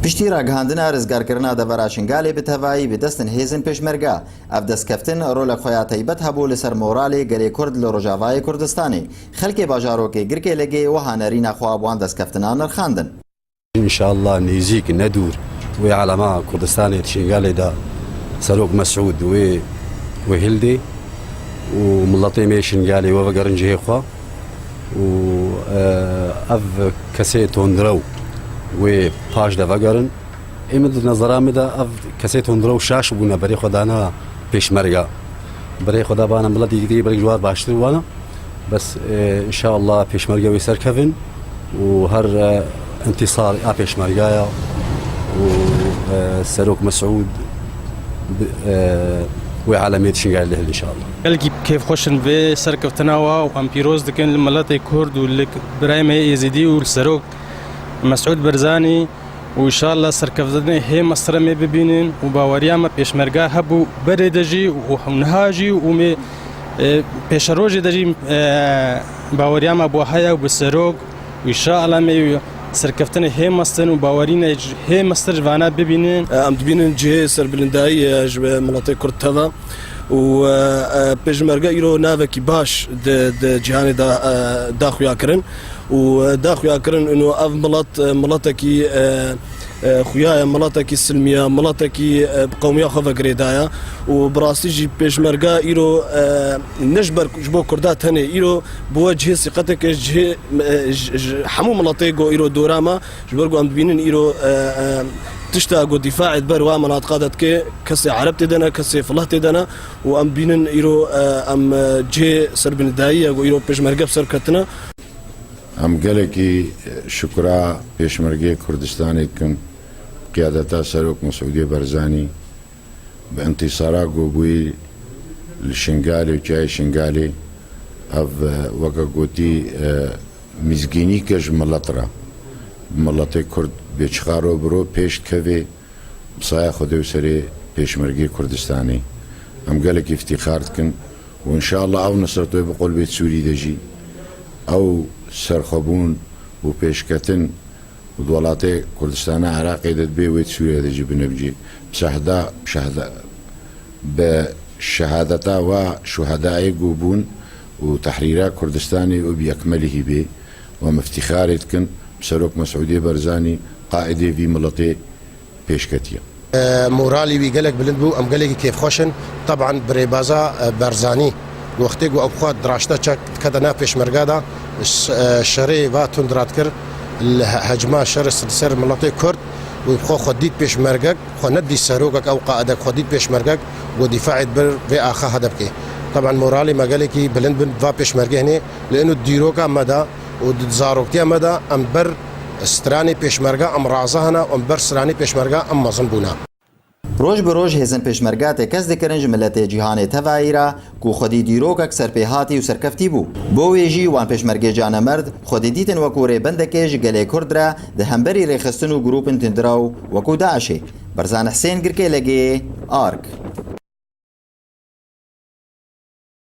پشتی راگەهاندنا ڕزگارکردنا دەڤەرا شنگالێ بتەڤایی بەدەستن هێزن پێشمەرگە ئەف دەستکەفتن ڕۆلە خۆیان تایبەت هەبوو لەسەر مۆراڵێ گەلێ کورد لە ڕۆژاوای کوردستانی خەڵکێ باژارۆکێ گرکێ لەگێ وەهانەری ناخوا بوان دەستکەفتنا نرخاندن ئینشاءالله نێزیک نەدوور وێ عەلەما کوردستانێ شنگالێدا سەرۆک مەسعود وێ هێلدێ و مڵەتێ مێ شنگالێ وە بەگەڕنجێ خوا و ئەف کەسێ تۆندرە و وێ پاش دەڤەگەرن ئێمە نەزەرامدا ئەف کەسێ تۆندرە و شاش بوونە بەرێ خۆدانا پێشمەرگە بەرێ خۆدابانە مڵەتی دیگەی بەرێک جوار باشتر وانە بەس ئینشاءالله پێشمەرگە وێ سەرکەڤن و هەر انتصار پێشمەرگایە و سەرۆک مەسعود وێ عەلەمێت شنگال لە هەل ئینشاءالله گەلکی کێفخۆشن vê سەرکەوتناوە و ئەم پیرۆز دکەن لە مەڵەتی کورد و لە برای مە ئێزیدی و سەرۆک مەسعود بەرزانی و ئینشاءالله سەرکەوتنی هێ مەسرەمێ ببینن و باوەریامە پێشمەرگا هەبوو بەرێ دەژی و هەونەهاژی و مێ پێشە ڕۆژێ دەژی باوەریامە بۆ هەیە و بە سەرۆک و ئینشاءالله مێ سەرکەوتنی هێ مەستن و باوەرینە هێ مەستر ڤانە ببینن ئەم دبینن جێ سەربلندایی ji مڵەتê Kurd teva û pêşmerge îro navekî baş di cîhanê daxuya kirin û daxuya kirin û ev miletekî xuya miletekî silmiya miletekî qewmiya xwe vegirêdaya û bi rastî jî pêşmerge îro ne ji bo Kurda tenê îro bi we cihê sîqetekê ji hemû miletê got îro dora me ji ber ku em dibînin îro tişta got dîfaê ber wa menatiqa de dike kesê Ereb tê de ne kesê Filah tê de ne û em bînin îro em cihê serbinidayî got îro pêşmerge bi ser ketine ئەم gelekî şukra pêşmergeyê Kurdistanê dikin qiyadeta Serok Mesûdê Berzanî bi intîsara gobûyî li Şingalê û çayê Şingalê ev weke gotî mîzgînîke ji milet re miletê Kurd bêçixaro biro pêş dikeve bi saya Xwedê û serê pêşmergeyê Kurdistanê em gelekî iftîxar dikin û înşallah ew nisret wê bi qolbê Sûrî de jî ew سەرخەبوون و پێشکەتن و وڵاتê Kurdistana Iraqê de dibê wê Sûriye de jî binibcî bi şehadeta wa şuhedayê gobûn û tehrîra Kurdistanê û bi yekmelî hîbê و em iftîxarê dikin Serok Mesûdê Berzanî qaîdê vî miletê pêşketiye مورالي وی gelek bilind bû em gelekî kêfxweşin طبعا birêbaza Berzanî وقتی گو ابخوا دراشته چک کده نه پێشمەرگا دا شەرێ وا تندرات کرد هەجما شەر سەر مڵەتê کورد و خۆ خودیت پێشمەرگەک خۆ نەدی سەرۆکێک ئەو قائدەک خودیت پێشمەرگەک و دیفاعیت بر وێ ئاخا هەدە بکەی طبعا مۆراڵی مەگەلێکی بلند بن وا پێشمەرگە هەنێ لەنو دیرۆکە مەدا و زارۆکتیا مەدا ئەم بەر سترانی پێشمەرگە ئەم ڕازە هەنا ئەم بەر سرانی پێشمەرگە ئەم مەزن بوونا ڕۆژ بە ڕۆژ هێزن پێشمەرگاتێ کەس دەکردن ji milletê cîhanê tevayî re ku xwedî dîrokek serpêhatî û serkeftî bû bo wê jî wan pêşmergê canemerd xwedî dîtin wekû rêbendekê ji gelê Kurd re di hemberî rêxistin û grûpên tundiraw wekû Daişê Berzan Hesên girkê legê Ark